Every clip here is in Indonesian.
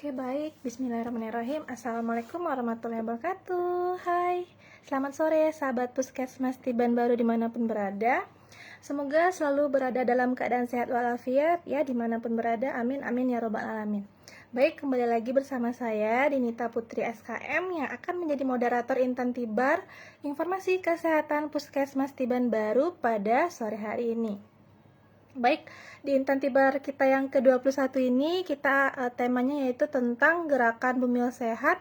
Oke, baik. Bismillahirrahmanirrahim. Assalamualaikum warahmatullahi wabarakatuh. Hai, selamat sore sahabat Puskesmas Tiban Baru dimanapun berada. Semoga selalu berada dalam keadaan sehat walafiat ya, dimanapun berada. Amin, amin ya robbal alamin. Baik, kembali lagi bersama saya Dinita Putri SKM yang akan menjadi moderator Intan Tibar Informasi Kesehatan Puskesmas Tiban Baru pada sore hari ini. Baik, di Intan Tibar kita yang ke-21 ini kita temanya yaitu tentang gerakan bumil sehat,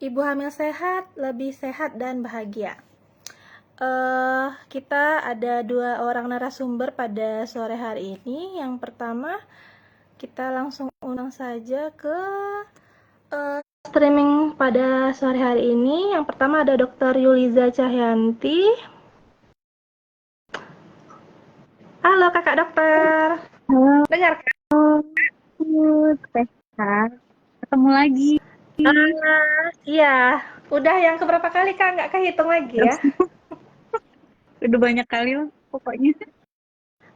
ibu hamil sehat, lebih sehat dan bahagia. Kita ada 2 orang narasumber pada sore hari ini. Yang pertama, kita langsung undang saja ke streaming pada sore hari ini. Yang pertama ada Dr. Yuliza Cahyanti. Halo kakak dokter. Halo, Dengar kan? Tessa. Ketemu lagi. Iya, udah yang keberapa kali kak? Nggak kehitung lagi ya? Udah banyak kali lah pokoknya.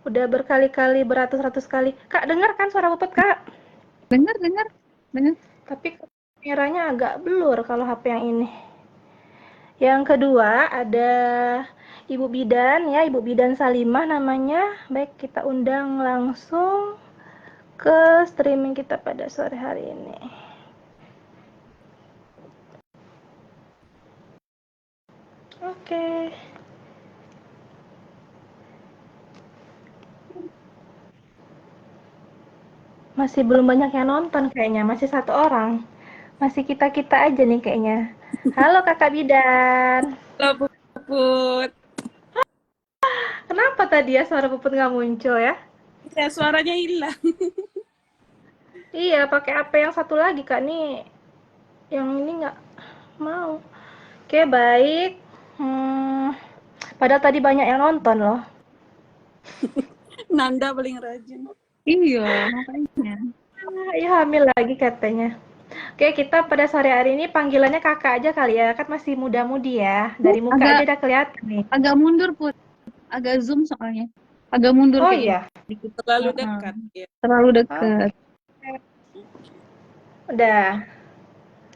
Udah berkali-kali, beratus-ratus kali. Kak, dengar kan suara Puput kak? Dengar. Tapi kameranya agak blur kalau HP yang ini. Yang kedua ada Ibu Bidan ya, Ibu Bidan Salimah namanya. Baik, kita undang langsung ke streaming kita pada sore hari ini. Oke. Masih belum banyak yang nonton kayaknya, masih 1 orang. Masih kita-kita aja nih kayaknya. Halo Kakak Bidan. Halo Puput. Kenapa tadi ya suara Puput nggak muncul ya? Ya, suaranya hilang. Iya, pakai HP yang satu lagi Kak nih. Yang ini nggak mau. Oke, baik. Padahal tadi banyak yang nonton loh. Nanda paling rajin. Iya, makanya. Iya hamil lagi katanya. Oke, kita pada sore hari ini panggilannya kakak aja kali ya. Kan masih muda-mudi ya. Dari muka aja Agak udah kelihatan nih. agak mundur, Put. Agak zoom soalnya. Agak mundur Oh kayaknya. iya. Terlalu dekat ya. Terlalu dekat. Oke. Udah.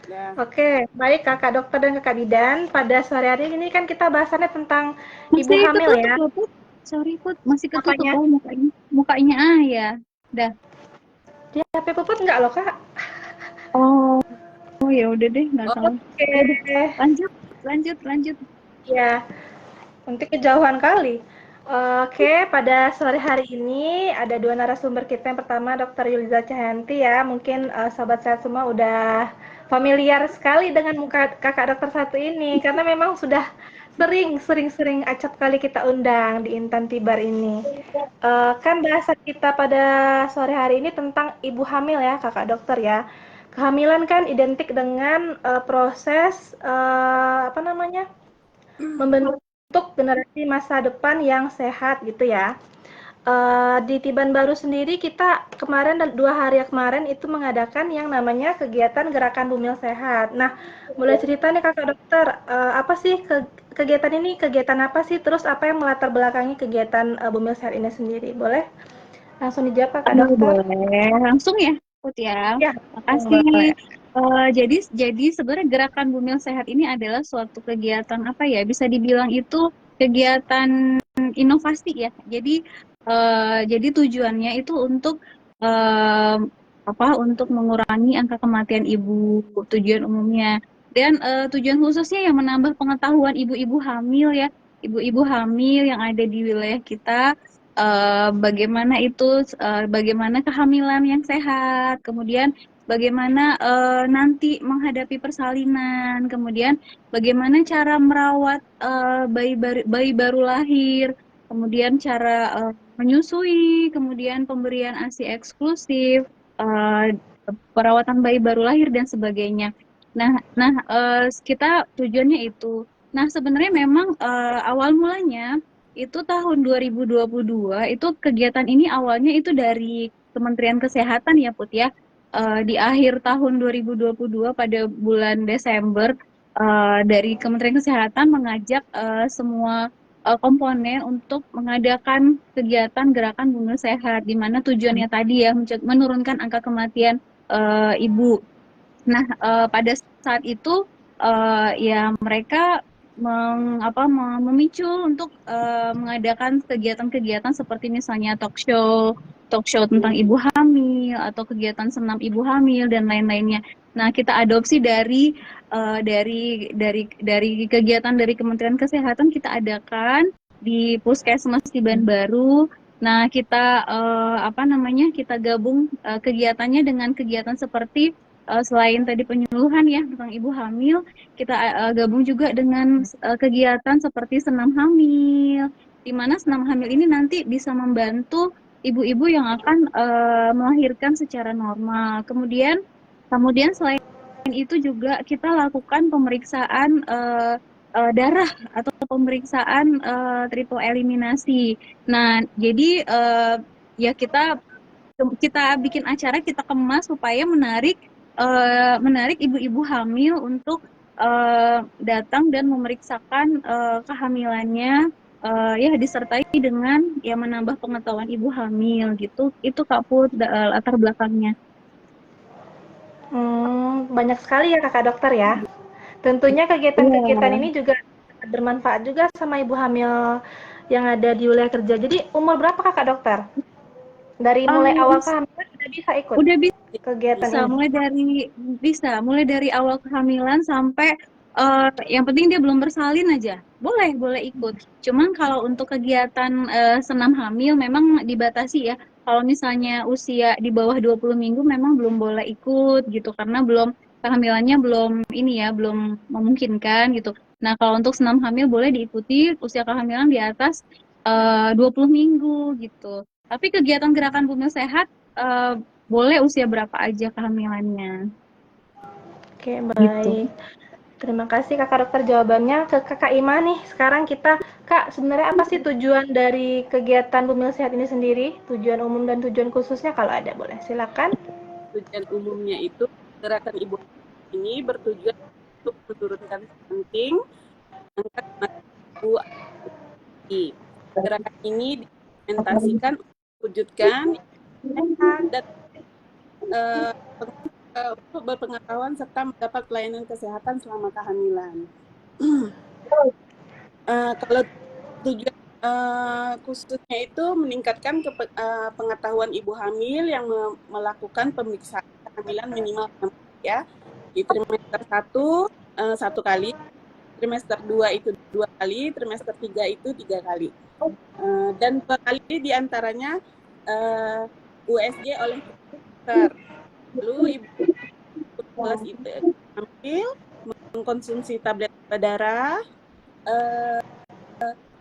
Nah, Oke, baik kakak dokter dan kakak bidan. Pada sore hari ini kan kita bahasannya tentang ibu Masih hamil ketutup ya. loh, Put. Sorry, Put. Masih ketutup. Apanya? Oh, mukanya. Mukanya ya. Dah. Di HP Puput nggak loh kak? Oh, ya udah deh, nggak salah. Oke. Ya udah. Lanjut. Ya, nanti kejauhan kali. Oke, pada sore hari ini ada 2 narasumber kita. Yang pertama Dr. Yuliza Cahyanti ya. Mungkin sobat sehat semua udah familiar sekali dengan muka kakak dokter satu ini karena memang sudah sering acap kali kita undang di Intan Tibar ini. Kan bahasan kita pada sore hari ini tentang ibu hamil ya, kakak dokter ya. Kehamilan kan identik dengan proses apa namanya? Membentuk generasi masa depan yang sehat gitu ya. Di Tiban Baru sendiri kita kemarin dan 2 hari kemarin itu mengadakan yang namanya kegiatan gerakan bumil sehat. Nah, boleh cerita nih kakak dokter, apa sih kegiatan ini? Kegiatan apa sih? Terus apa yang melatar belakangi kegiatan bumil sehat ini sendiri? Boleh langsung dijawab kakak Aduh, dokter? boleh. Langsung ya, Put ya. Ya, boleh. Makasih. Jadi sebenarnya gerakan Bumil Sehat ini adalah suatu kegiatan apa ya? Bisa dibilang itu kegiatan inovasi ya. Jadi tujuannya itu untuk eh, Untuk mengurangi angka kematian ibu, tujuan umumnya. Dan tujuan khususnya yang menambah pengetahuan ibu-ibu hamil ya, ibu-ibu hamil yang ada di wilayah kita, bagaimana kehamilan yang sehat, kemudian bagaimana nanti menghadapi persalinan, kemudian bagaimana cara merawat bayi baru lahir, kemudian cara menyusui, kemudian pemberian ASI eksklusif, eh, perawatan bayi baru lahir dan sebagainya. Kita tujuannya itu. Nah, sebenarnya memang awal mulanya itu tahun 2022 itu kegiatan ini awalnya itu dari Kementerian Kesehatan ya Put ya. Di akhir tahun 2022 pada bulan Desember dari Kementerian Kesehatan mengajak semua komponen untuk mengadakan kegiatan gerakan bumil sehat di mana tujuannya tadi ya menurunkan angka kematian ibu. Nah, pada saat itu ya mereka memicu untuk mengadakan kegiatan-kegiatan seperti misalnya talk show tentang ibu hamil atau kegiatan senam ibu hamil dan lain-lainnya. Nah, kita adopsi dari kegiatan dari Kementerian Kesehatan kita adakan di Puskesmas Tiban Baru. Nah, kita kita gabung kegiatannya dengan kegiatan seperti selain tadi penyuluhan ya tentang ibu hamil, kita gabung juga dengan kegiatan seperti senam hamil, di mana senam hamil ini nanti bisa membantu ibu-ibu yang akan melahirkan secara normal. Kemudian selain itu juga kita lakukan pemeriksaan darah atau pemeriksaan triple eliminasi. Nah, jadi ya kita bikin acara, kita kemas supaya menarik ibu-ibu hamil untuk datang dan memeriksakan kehamilannya, ya disertai dengan ya menambah pengetahuan ibu hamil gitu. Itu Kak Put latar belakangnya. Banyak sekali ya Kakak Dokter ya. Tentunya kegiatan-kegiatan ini juga bermanfaat juga sama ibu hamil yang ada di wilayah kerja. Jadi umur berapa Kakak Dokter? Dari mulai awal kehamilan sudah bisa ikut udah kegiatan bisa ini? mulai dari awal kehamilan sampai yang penting dia belum bersalin aja boleh ikut. Cuman kalau untuk kegiatan senam hamil memang dibatasi ya. Kalau misalnya usia di bawah 20 minggu memang belum boleh ikut gitu karena kehamilannya belum memungkinkan gitu. Nah, kalau untuk senam hamil boleh diikuti usia kehamilan di atas 20 minggu gitu. Tapi kegiatan gerakan bumil sehat boleh usia berapa aja kehamilannya. Oke, Gitu. baik. Terima kasih Kakak Dokter jawabannya. Ke Kakak Ima nih, sekarang Kak, sebenarnya apa sih tujuan dari kegiatan Bumil Sehat ini sendiri? Tujuan umum dan tujuan khususnya kalau ada, boleh silakan. Tujuan umumnya itu gerakan ibu ini bertujuan untuk menurunkan stunting, angka ibu. Gerakan ini diimplementasikan wujudkan dan untuk berpengetahuan serta mendapat pelayanan kesehatan selama kehamilan. Kalau tujuan khususnya itu meningkatkan pengetahuan ibu hamil yang melakukan pemeriksaan kehamilan minimal ya di trimester 1 kali, trimester 2 itu 2 kali, trimester 3 itu 3 kali. Dan 2 kali diantaranya USG oleh dokter. Lalu ibu itu hamil mengkonsumsi tablet darah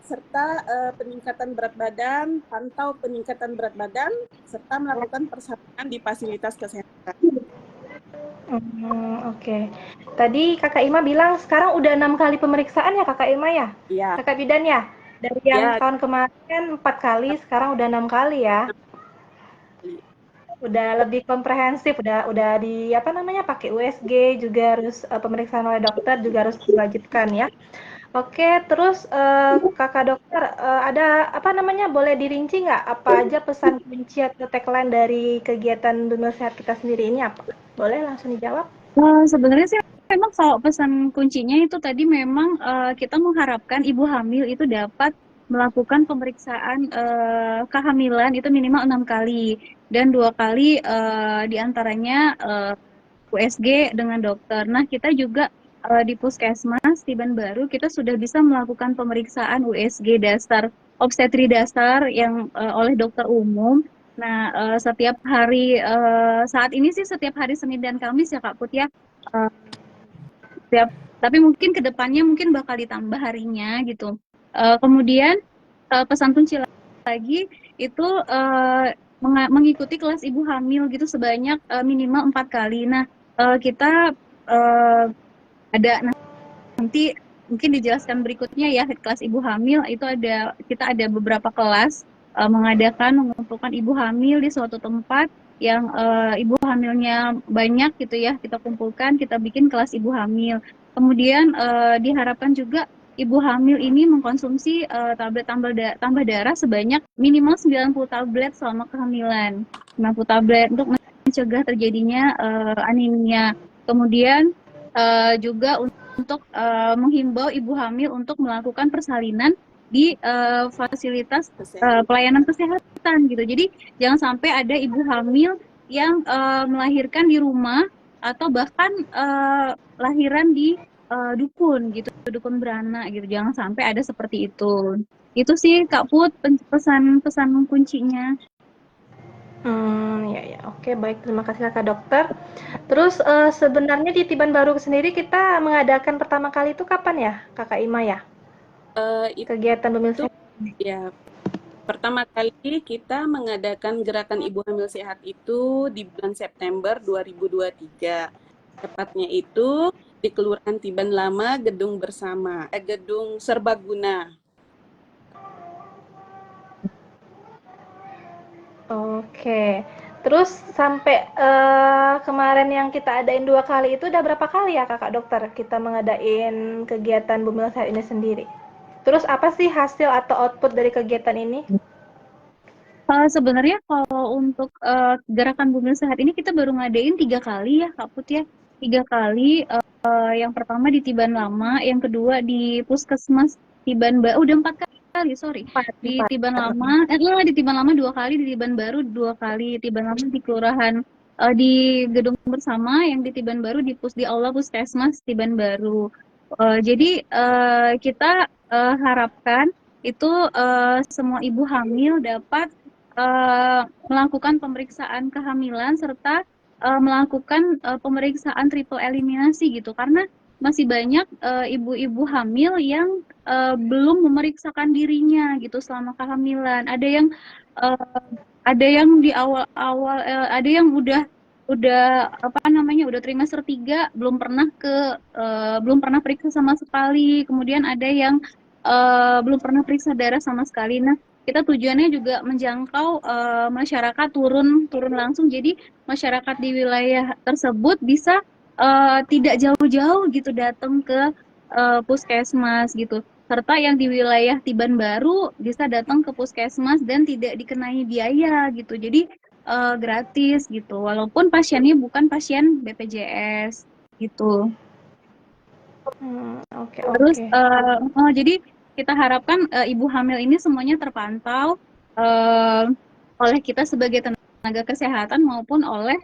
serta peningkatan berat badan, pantau peningkatan berat badan, serta melakukan persalinan di fasilitas kesehatan. Oke. Tadi Kakak Ima bilang sekarang udah 6 kali pemeriksaan ya Kakak Ima ya? Iya. Kakak Bidan ya? Dari yang tahun kemarin 4 kali, sekarang udah 6 kali ya? Udah lebih komprehensif, udah pakai USG juga harus pemeriksaan oleh dokter juga harus diwajibkan ya. Oke, terus Kakak Dokter ada boleh dirinci nggak apa aja pesan kunci atau tagline dari kegiatan Bumil Sehat kita sendiri ini apa? Boleh langsung dijawab? Sebenarnya sih memang kalau pesan kuncinya itu tadi memang kita mengharapkan ibu hamil itu dapat melakukan pemeriksaan kehamilan itu minimal 6 kali dan 2 kali diantaranya USG dengan dokter. Nah, kita juga di Puskesmas Tiban Baru kita sudah bisa melakukan pemeriksaan USG dasar, obstetri dasar yang oleh dokter umum. Nah, setiap hari saat ini sih setiap hari Senin dan Kamis ya Kak Put ya. Tapi mungkin kedepannya mungkin bakal ditambah harinya gitu. Kemudian pesan kunci lagi itu mengikuti kelas ibu hamil gitu sebanyak minimal 4 kali. Nah, kita ada nanti mungkin dijelaskan berikutnya ya kelas ibu hamil itu kita ada beberapa kelas mengumpulkan ibu hamil di suatu tempat yang ibu hamilnya banyak gitu ya, kita kumpulkan, kita bikin kelas ibu hamil. Kemudian diharapkan juga ibu hamil ini mengkonsumsi tablet tambah darah sebanyak minimal 90 tablet selama kehamilan. 90 tablet untuk mencegah terjadinya anemia. Kemudian juga untuk menghimbau ibu hamil untuk melakukan persalinan di fasilitas Kesehatan. pelayanan kesehatan gitu. Jadi jangan sampai ada ibu hamil yang melahirkan di rumah atau bahkan lahiran di dukun gitu, dukun beranak gitu. Jangan sampai ada seperti itu. Itu sih Kak Put pesan-pesan kuncinya. Ya ya, oke baik, terima kasih Kakak dokter. Terus, sebenarnya di Tiban Baru sendiri kita mengadakan pertama kali itu kapan ya, Kakak Ima ya? Itu Kegiatan Bumil Sehat? ya, pertama kali kita mengadakan gerakan Ibu Hamil Sehat itu di bulan September 2023. Tepatnya itu di Kelurahan Tiban Lama, Gedung Serbaguna. Oke. Terus sampai, kemarin yang kita adain 2 kali itu udah berapa kali ya Kakak dokter kita mengadain kegiatan Bumil Sehat ini sendiri? Terus apa sih hasil atau output dari kegiatan ini? Sebenarnya kalau untuk gerakan Bumil Sehat ini kita baru ngadain 3 kali ya Kak Put ya. 3 kali, yang pertama di Tiban Lama, yang kedua di Puskesmas Tiban Baru, udah 4 kali, sorry. Di Tiban Lama, di Tiban Lama 2 kali, di Tiban Baru 2 kali. Tiban Lama di kelurahan di Gedung Bersama, yang di Tiban Baru di Aula Puskesmas Tiban Baru. Jadi kita harapkan itu semua ibu hamil dapat melakukan pemeriksaan kehamilan serta melakukan pemeriksaan triple eliminasi gitu, karena masih banyak ibu-ibu hamil yang belum memeriksakan dirinya gitu selama kehamilan. Uh, ada yang di awal-awal, ada yang udah apa namanya udah trimester 3 belum pernah periksa sama sekali. Kemudian ada yang belum pernah periksa darah sama sekali. Nah, kita tujuannya juga menjangkau masyarakat turun langsung, jadi masyarakat di wilayah tersebut bisa tidak jauh-jauh gitu datang ke puskesmas gitu, serta yang di wilayah Tiban Baru bisa datang ke puskesmas dan tidak dikenai biaya gitu, jadi gratis gitu, walaupun pasiennya bukan pasien BPJS gitu. Oke Terus oke. jadi kita harapkan ibu hamil ini semuanya terpantau uh, oleh kita sebagai tenaga kesehatan maupun oleh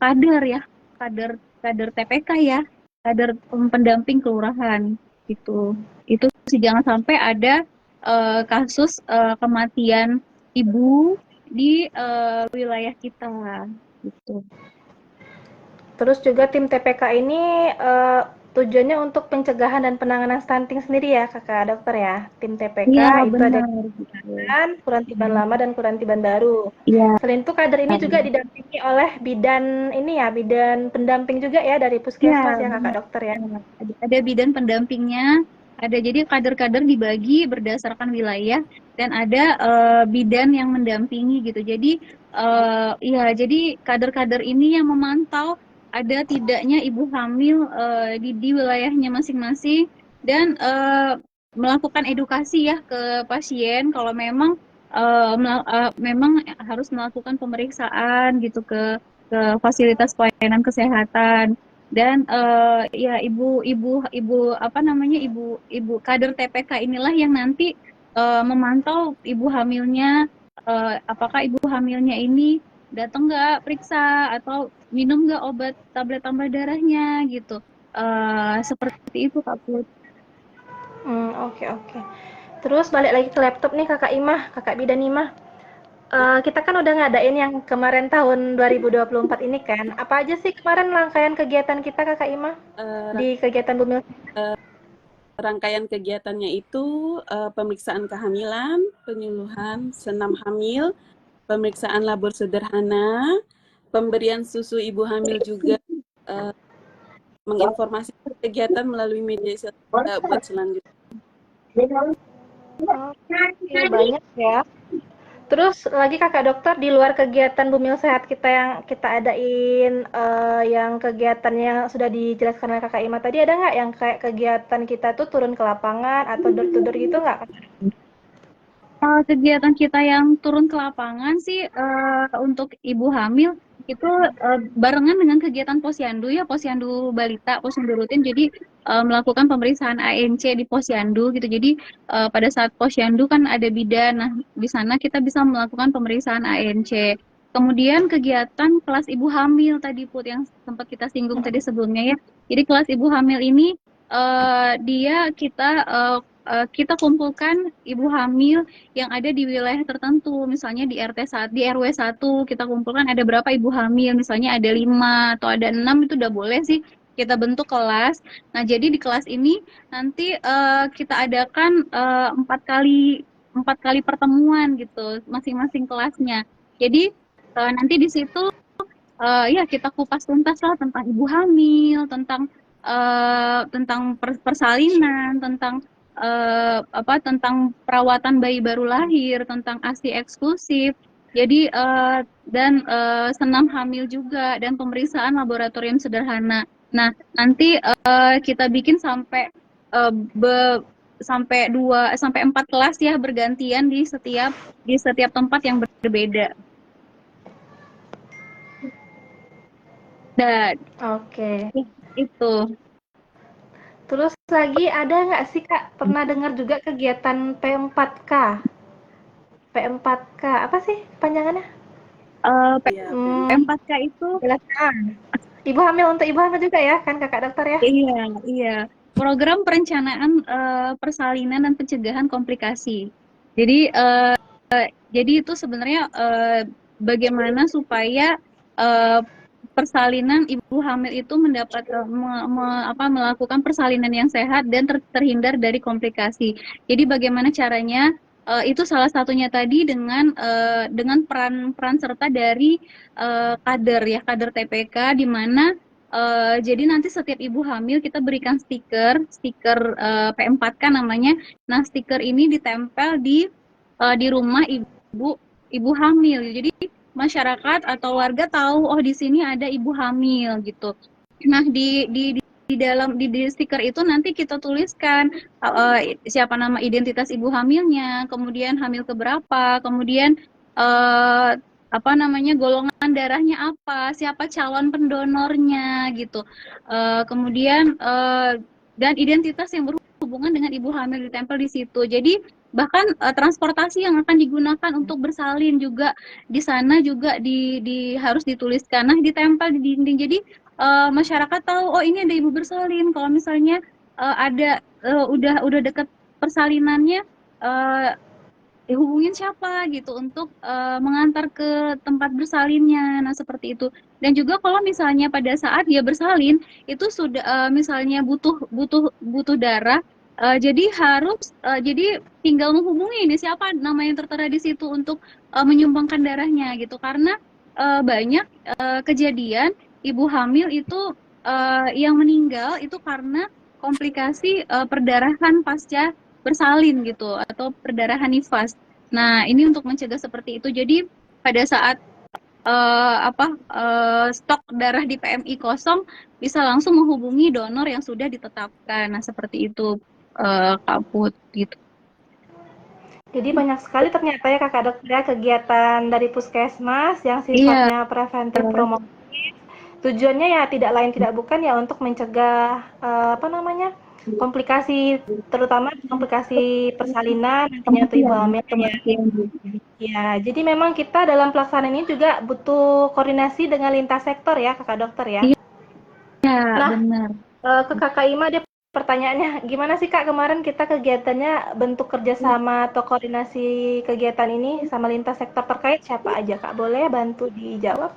kader ya, kader kader TPK ya, kader pendamping kelurahan gitu. Itu sih, jangan sampai ada kasus kematian ibu di wilayah kita gitu. Terus juga tim TPK ini tujuannya untuk pencegahan dan penanganan stunting sendiri ya Kakak dokter ya. Tim TPK Iya itu ada benar gitu. Kelurahan Tiban Lama dan Kelurahan Tiban Baru. Iya. Selain itu kader ini juga didampingi oleh bidan ini ya, bidan pendamping juga ya dari puskesmas Iya, ya Kakak benar. dokter ya. Ada bidan pendampingnya, ada, jadi kader-kader dibagi berdasarkan wilayah dan ada bidan yang mendampingi gitu. Jadi ya, jadi kader-kader ini yang memantau ada tidaknya ibu hamil di wilayahnya masing-masing dan melakukan edukasi ya ke pasien kalau memang memang harus melakukan pemeriksaan gitu ke fasilitas pelayanan kesehatan. Dan ya ibu apa namanya ibu kader TPK inilah yang nanti memantau ibu hamilnya, apakah ibu hamilnya ini datang nggak periksa atau minum nggak obat tablet tambah darahnya gitu, seperti itu Kak Put. Oke oke. Terus balik lagi ke laptop nih Kakak Imah, Kakak bidan Imah. Kita kan udah ngadain yang kemarin tahun 2024 ini kan. Apa aja sih kemarin rangkaian kegiatan kita Kakak Imah Eh, di kegiatan Bumil? Rangkaian kegiatannya itu pemeriksaan kehamilan, penyuluhan senam hamil, pemeriksaan labor sederhana, pemberian susu ibu hamil juga, menginformasikan kegiatan melalui media sosial buat selanjutnya. Oke, banyak ya. Terus lagi Kakak dokter di luar kegiatan Bumil Sehat kita yang kita adain yang kegiatan yang sudah dijelaskan oleh Kakak Ima tadi ada nggak yang kayak kegiatan kita tuh turun ke lapangan atau door to door gitu nggak? Kegiatan kita yang turun ke lapangan sih untuk ibu hamil itu barengan dengan kegiatan posyandu ya, posyandu balita, posyandu rutin. Jadi melakukan pemeriksaan ANC di posyandu gitu. Jadi pada saat posyandu kan ada bidan. Nah, di sana kita bisa melakukan pemeriksaan ANC. Kemudian kegiatan kelas ibu hamil tadi Put yang sempat kita singgung tadi sebelumnya ya. Jadi kelas ibu hamil ini dia kita kumpulkan ibu hamil yang ada di wilayah tertentu, misalnya di di RW 1 kita kumpulkan ada berapa ibu hamil, misalnya ada 5 atau ada 6 itu udah boleh sih kita bentuk kelas. Nah, jadi di kelas ini nanti kita adakan 4 kali pertemuan gitu masing-masing kelasnya. Jadi nanti di situ ya kita kupas tuntas lah tentang ibu hamil, tentang persalinan, tentang perawatan bayi baru lahir, tentang ASI eksklusif. Jadi dan senam hamil juga dan pemeriksaan laboratorium sederhana. Nah, nanti kita bikin uh, be, sampai 4 kelas ya bergantian di setiap tempat yang berbeda. Dan Oke. itu. Terus lagi ada nggak sih Kak pernah dengar juga kegiatan P4K? P4K apa sih panjangannya? Iya, P4K itu Jelaskan. Ibu hamil untuk ibu hamil juga ya kan Kakak dokter ya? iya program perencanaan persalinan dan pencegahan komplikasi. Jadi itu sebenarnya bagaimana supaya persalinan ibu hamil itu mendapat melakukan persalinan yang sehat dan terhindar dari komplikasi. Jadi bagaimana caranya itu salah satunya tadi dengan peran serta dari kader TPK di mana jadi nanti setiap ibu hamil kita berikan stiker P4K namanya. Nah, stiker ini ditempel di rumah ibu hamil. Jadi masyarakat atau warga tahu oh di sini ada ibu hamil gitu. Nah, di stiker itu nanti kita tuliskan siapa nama identitas ibu hamilnya, kemudian hamil keberapa, kemudian apa namanya golongan darahnya apa, siapa calon pendonornya gitu. Kemudian dan identitas yang berhubungan dengan ibu hamil ditempel di situ. Jadi bahkan transportasi yang akan digunakan untuk bersalin juga di sana juga harus dituliskan. Nah, ditempel di dinding. Jadi masyarakat tahu oh ini ada ibu bersalin. Kalau misalnya udah dekat persalinannya hubungin siapa gitu untuk mengantar ke tempat bersalinnya. Nah, seperti itu. Dan juga kalau misalnya pada saat dia bersalin itu sudah misalnya butuh darah jadi tinggal menghubungi ini siapa nama yang tertera di situ untuk menyumbangkan darahnya gitu karena banyak kejadian ibu hamil itu yang meninggal itu karena komplikasi perdarahan pasca bersalin gitu atau perdarahan nifas. Nah, ini untuk mencegah seperti itu. Jadi pada saat stok darah di PMI kosong bisa langsung menghubungi donor yang sudah ditetapkan. Nah, seperti itu Kak Put gitu. Jadi banyak sekali ternyata ya Kakak dokter ya kegiatan dari Puskesmas yang sifatnya preventif promotif. Tujuannya ya tidak lain tidak bukan ya untuk mencegah komplikasi terutama komplikasi persalinan nantinya untuk ibu hamil ya. Ya, jadi memang kita dalam pelaksanaan ini juga butuh koordinasi dengan lintas sektor ya Kakak dokter ya. Ya, Nah, benar. ke Kakak Ima dia pertanyaannya, gimana sih Kak kemarin kita kegiatannya bentuk kerjasama atau koordinasi kegiatan ini sama lintas sektor terkait siapa aja Kak? Boleh bantu dijawab?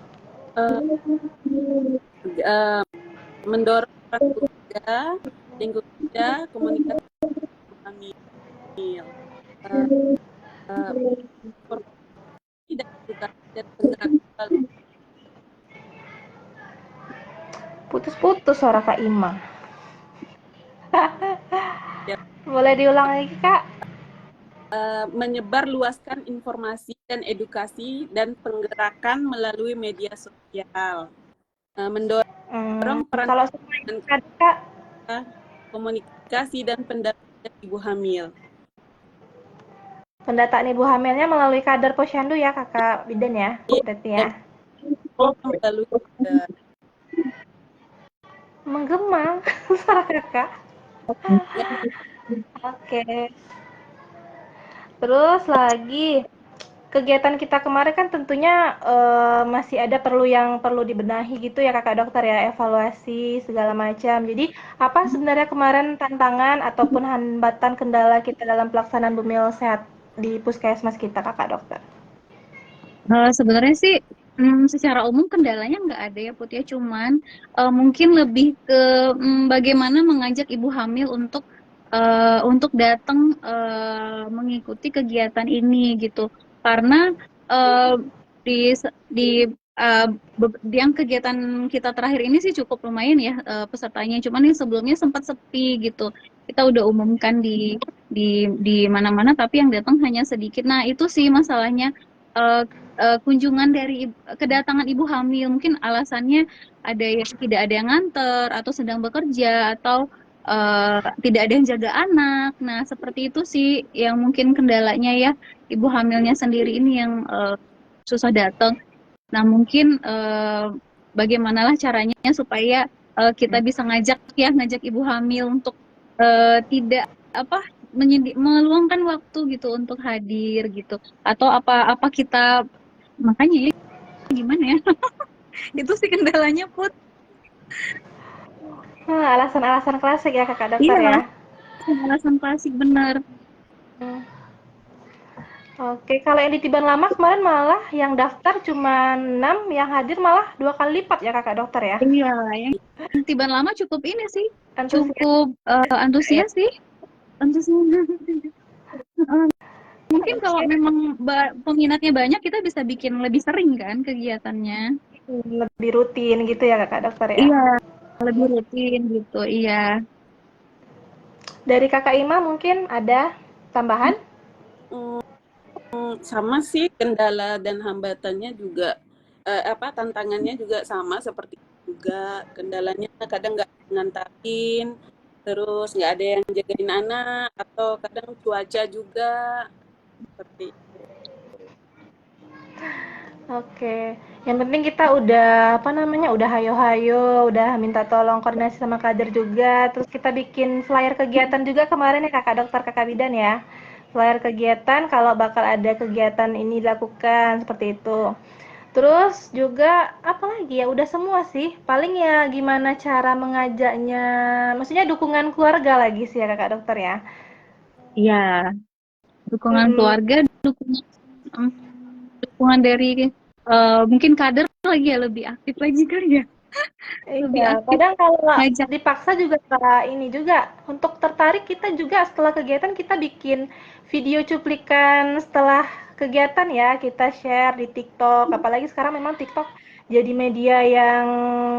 Mendorong peran keluarga, lingkungan kerja, komunikasi hamil, dan edukasi dan penggerak. Putus-putus suara Kak Ima. Ya. Boleh diulang lagi Kak? Menyebarluaskan informasi dan edukasi dan penggerakkan melalui media sosial. Mendorong peran kalau Kak komunikasi dan pendataan ibu hamil. Pendataan ibu hamilnya melalui kader posyandu ya Kakak Bidan ya, berarti ya. melalui juga. Menggema suara Kakak. Ya, Oke. Terus lagi, kegiatan kita kemarin kan tentunya masih ada yang perlu dibenahi gitu ya Kakak Dokter ya, evaluasi segala macam. Jadi, apa sebenarnya kemarin tantangan ataupun hambatan kendala kita dalam pelaksanaan Bumil Sehat di Puskesmas kita Kakak Dokter? Sebenarnya sih secara umum kendalanya nggak ada ya Put ya, cuman mungkin lebih ke bagaimana mengajak ibu hamil untuk datang mengikuti kegiatan ini gitu. Karena eh, di yang kegiatan kita terakhir ini sih cukup lumayan ya pesertanya, cuman yang sebelumnya sempat sepi gitu. Kita udah umumkan di mana-mana, tapi yang datang hanya sedikit. Nah itu sih masalahnya. Eh, Kunjungan dari kedatangan ibu hamil mungkin alasannya ada yang tidak ada yang nganter atau sedang bekerja atau tidak ada yang jaga anak. Nah, seperti itu sih yang mungkin kendalanya ya, ibu hamilnya sendiri ini yang susah datang. Nah, mungkin bagaimanalah caranya supaya kita bisa ngajak ibu hamil untuk tidak apa meluangkan waktu gitu untuk hadir gitu, atau apa kita makanya ya gimana ya. Itu sih kendalanya Put. Alasan-alasan klasik ya Kakak Dokter Iya, ya. alasan klasik bener. Hmm. Oke, kalau yang di Tiban Lama kemarin malah yang daftar cuma 6, yang hadir malah 2 kali lipat ya Kakak Dokter ya. Iya, yang Tiban Lama cukup ini sih, Antusias cukup ya. antusias sih, antusias. Mungkin kalau memang peminatnya banyak, kita bisa bikin lebih sering kan kegiatannya. Lebih rutin gitu ya Kakak Dokter ya. Iya, lebih rutin gitu, iya. Dari Kakak Ima mungkin ada tambahan? sama sih kendala dan hambatannya juga tantangannya juga sama seperti itu juga kendalanya kadang nggak ngantarin terus nggak ada yang jagain anak atau kadang cuaca juga seperti Oke, yang penting kita udah apa namanya, udah hayo-hayo, udah minta tolong koordinasi sama kader juga, terus kita bikin flyer kegiatan juga kemarin ya Kakak Dokter Kakak Bidan ya. Flyer kegiatan kalau bakal ada kegiatan ini dilakukan seperti itu. Terus juga apa lagi ya, udah semua sih. Paling ya gimana cara mengajaknya, maksudnya dukungan keluarga lagi sih ya Kakak Dokter ya. Iya, dukungan Hmm, keluarga, mm, dukungan dari mungkin kader lagi ya, lebih aktif lagi kali ya, lebih iya, aktif kadang kalau ngajak. dipaksa juga ini juga untuk tertarik kita juga setelah kegiatan kita bikin video cuplikan setelah kegiatan ya kita share di TikTok. Apalagi sekarang memang TikTok jadi media yang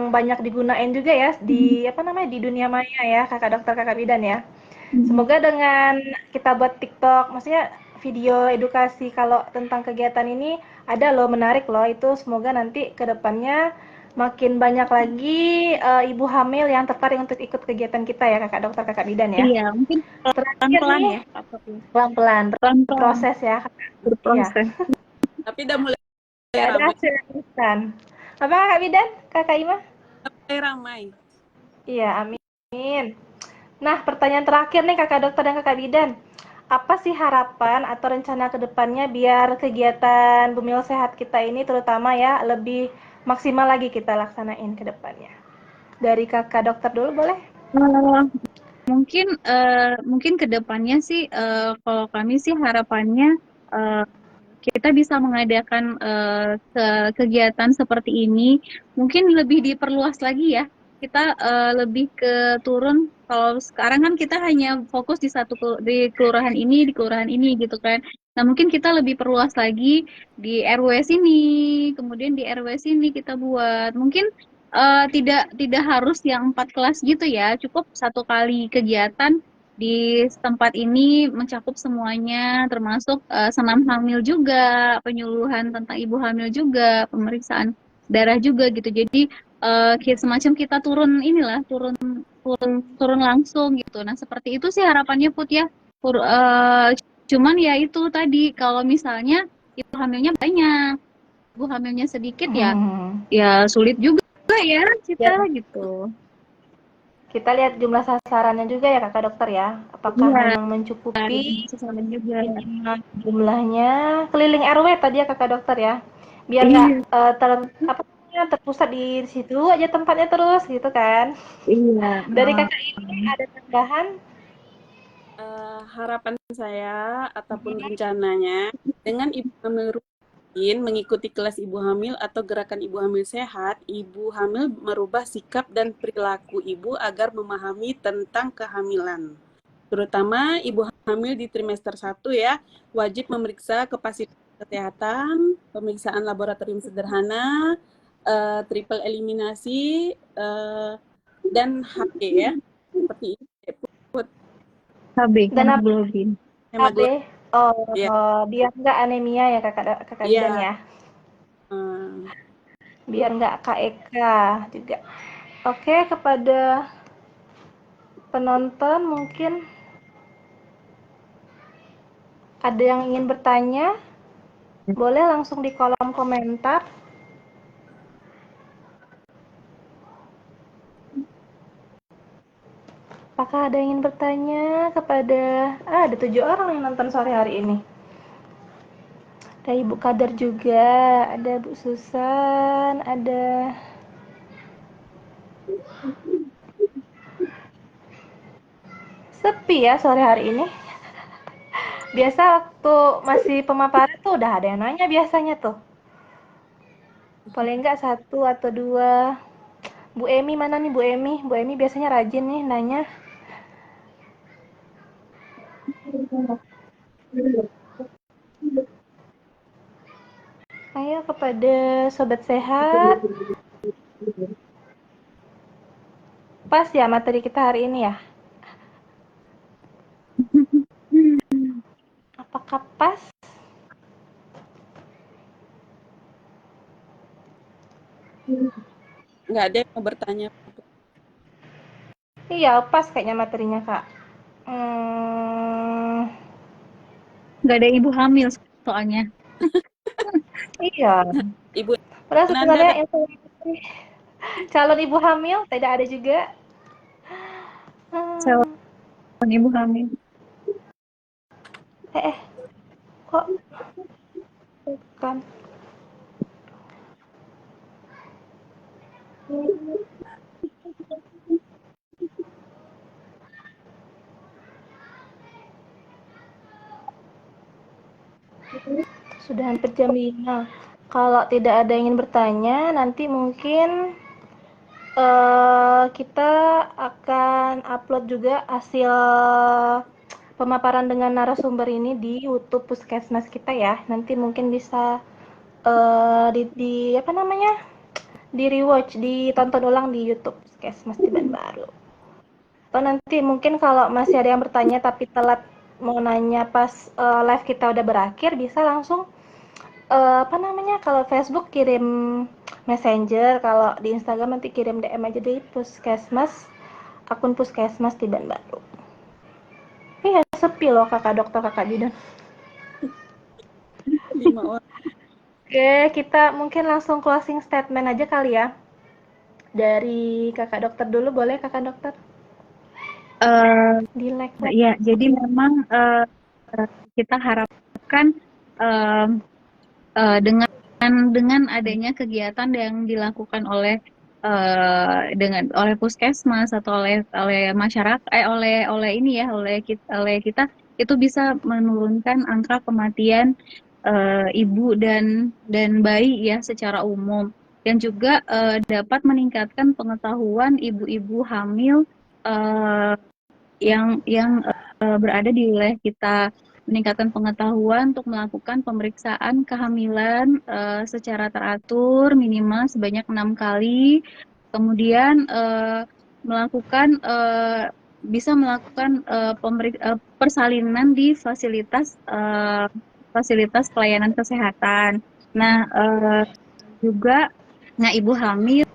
banyak digunain juga ya di apa namanya di dunia maya ya Kakak Dokter Kakak Bidan ya. Mm. Semoga dengan kita buat TikTok, maksudnya video edukasi kalau tentang kegiatan ini ada loh menarik loh itu semoga nanti ke depannya makin banyak lagi ibu hamil yang tertarik untuk ikut kegiatan kita ya Kakak Dokter Kakak Bidan ya. Iya, mungkin Terakhir pelan-pelan nih ya, Kakak ya. pelan-pelan Pelan-pelan proses ya. Iya, berproses. tapi udah mulai nggak ada ramai hasil yang instan. Apa Kakak Bidan? Kakak Ima? mulai ramai Iya, amin. Nah, pertanyaan terakhir nih Kakak Dokter dan Kakak Bidan. Apa sih harapan atau rencana ke depannya biar kegiatan Bumil Sehat kita ini terutama ya lebih maksimal lagi kita laksanain ke depannya? Dari Kakak Dokter dulu boleh? Eh, mungkin ke depannya sih kalau kami sih harapannya eh, kita bisa mengadakan kegiatan seperti ini mungkin lebih diperluas lagi ya. Kita lebih ke turun. Kalau sekarang kan kita hanya fokus di kelurahan ini gitu kan. Nah, mungkin kita lebih perluas lagi di RW sini, kemudian di RW sini kita buat. Mungkin tidak tidak harus yang 4 kelas gitu ya. Cukup satu kali kegiatan di tempat ini mencakup semuanya, termasuk senam hamil juga, penyuluhan tentang ibu hamil juga, pemeriksaan darah juga gitu. Jadi semacam kita turun inilah, turun langsung gitu. Nah, seperti itu sih harapannya Put ya. Cuman ya itu tadi kalau misalnya ibu hamilnya banyak, ibu hamilnya sedikit ya Hmm. ya sulit juga ya Ya, kita gitu. kita lihat jumlah sasarannya juga ya Kakak Dokter ya. Apakah Iya, memang ada mencukupi sesuatu juga. minimal jumlahnya keliling RW tadi ya Kakak Dokter ya. Biar nggak Iya, apa namanya terpusat di situ aja tempatnya terus gitu kan. iya. Dari Kakak ini ada tambahan? Harapan saya ataupun rencananya dengan ibu hamil rutin mengikuti kelas ibu hamil atau gerakan ibu hamil sehat, ibu hamil merubah sikap dan perilaku ibu agar memahami tentang kehamilan. Terutama ibu hamil di trimester 1 ya, wajib memeriksa kapasitas kesehatan, pemeriksaan laboratorium sederhana, triple eliminasi, dan HB ya, seperti itu. KB Dan apa hemoglobin. KB? Hemoglobin ya, Oh, biar nggak anemia ya Kakak Bidan iya. ya. eh, Biar nggak KEK juga. Oke, kepada penonton mungkin ada yang ingin bertanya, boleh langsung di kolom komentar. Apakah ada yang ingin bertanya kepada ada 7 orang yang nonton sore hari ini. Ada Ibu Kadar juga, ada Bu Susan, ada sepi ya sore hari ini. Biasa waktu masih pemaparan tuh udah ada yang nanya biasanya tuh. Paling nggak satu atau dua. Bu Emi mana nih Bu Emi? Bu Emi biasanya rajin nih nanya. Ayo kepada sobat sehat. Pas ya materi kita hari ini ya? Apakah pas? nggak ada yang mau bertanya. Iya, pas kayaknya materinya, Kak. Hmm, Nggak ada ibu hamil soalnya. iya. Ibu Padahal Nanda sebenarnya informasi calon ibu hamil tidak ada juga. Hmm, Calon ibu hamil. eh, kok bukan? Sudah hampir jam 5. Kalau tidak ada yang ingin bertanya, nanti mungkin kita akan upload juga hasil pemaparan dengan narasumber ini di YouTube Puskesmas kita ya. Nanti mungkin bisa di apa namanya? Di rewatch, ditonton ulang di YouTube Puskesmas Tiban Baru. Atau nanti mungkin kalau masih ada yang bertanya tapi telat mau nanya pas live kita udah berakhir, bisa langsung apa namanya, kalau Facebook kirim Messenger, kalau di Instagram nanti kirim DM aja di Puskesmas, akun Puskesmas Tiban Baru. Iya, sepi loh kakak dokter kakak bidan. 5 orang. Oke, kita mungkin langsung closing statement aja kali ya. Dari kakak dokter dulu, boleh kakak dokter? Eh, Di like. ya, jadi memang kita harapkan eh, dengan adanya kegiatan yang dilakukan oleh puskesmas atau oleh masyarakat oleh ini ya oleh kita itu bisa menurunkan angka kematian ibu dan bayi ya secara umum dan juga dapat meningkatkan pengetahuan ibu-ibu hamil eh, yang berada di wilayah kita, meningkatkan pengetahuan untuk melakukan pemeriksaan kehamilan secara teratur minimal sebanyak 6 kali, kemudian melakukan bisa melakukan persalinan di fasilitas pelayanan kesehatan. Nah, juga, nah ibu hamil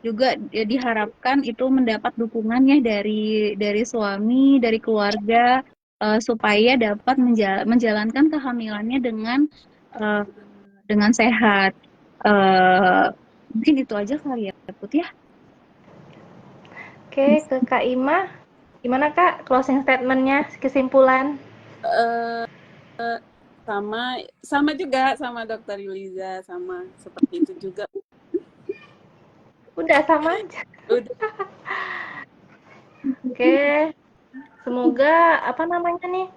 juga diharapkan itu mendapat dukungannya dari suami, dari keluarga supaya dapat menjalankan kehamilannya dengan sehat. Mungkin itu aja kali ya, Put ya. Oke, ke Kak Ima. Gimana Kak closing statement-nya, kesimpulan? Eh, sama sama juga sama Dokter Yuliza, sama seperti itu juga. Udah sama aja. Udah. Oke, semoga apa namanya nih,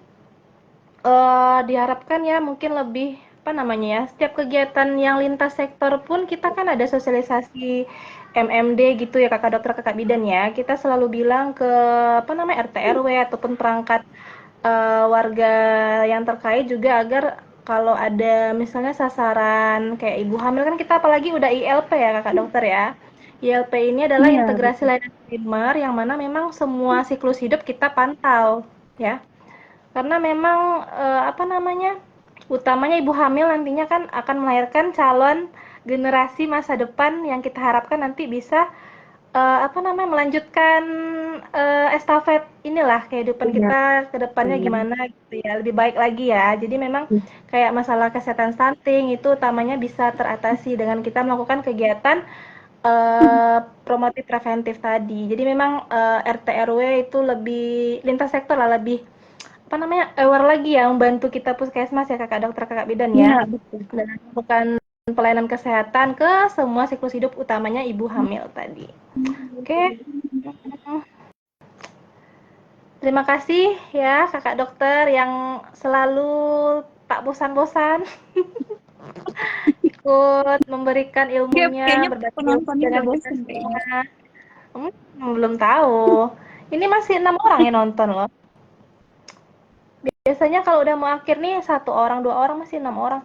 diharapkan ya mungkin lebih apa namanya ya, setiap kegiatan yang lintas sektor pun kita kan ada sosialisasi MMD gitu ya Kakak Dokter, Kakak Bidan ya. Kita selalu bilang ke apa namanya RT RW ataupun perangkat warga yang terkait juga agar kalau ada misalnya sasaran kayak ibu hamil kan kita apalagi udah ILP ya Kakak Dokter ya. ILP ini adalah Iya, integrasi betul. layanan primer yang mana memang semua siklus hidup kita pantau ya. Karena memang, apa namanya, utamanya ibu hamil nantinya kan akan melahirkan calon generasi masa depan yang kita harapkan nanti bisa, apa namanya, melanjutkan, estafet inilah kehidupan Iya, kita ke depannya betul. gimana gitu ya, lebih baik lagi ya. Jadi memang kayak masalah kesehatan stunting itu utamanya bisa teratasi dengan kita melakukan kegiatan, promotif preventif tadi. Jadi memang, RT RW itu lebih lintas sektor lah, lebih apa namanya, aware lagi ya membantu kita puskesmas ya Kakak Dokter, Kakak Bidan Iya, ya. betul. Dan melakukan pelayanan kesehatan ke semua siklus hidup utamanya ibu hamil tadi. Oke. Terima kasih ya Kakak Dokter yang selalu tak bosan-bosan ikut memberikan ilmunya, Kayaknya berbagi ilmu penontonnya udah dengan kita bosen kayaknya. semua. Hmm, belum tahu. Ini masih 6 orang yang nonton loh. Biasanya kalau udah mau akhir nih satu orang, dua orang, masih 6 orang.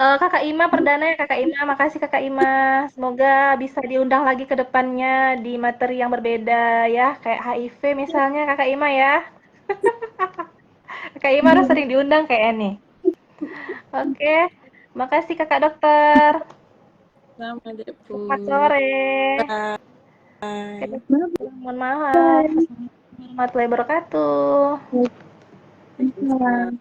Kakak Ima perdana ya Kakak Ima, makasih Kakak Ima. Semoga bisa diundang lagi ke depannya di materi yang berbeda ya, kayak HIV misalnya Kakak Ima ya. Kakak Ima harus sering diundang kayak nih. Oke, makasih Kakak Dokter. Sama deh, Selamat Put. sore. Oke, Bye. mohon maaf. Assalamualaikum warahmatullahi wabarakatuh. Bye. Waalaikumsalam.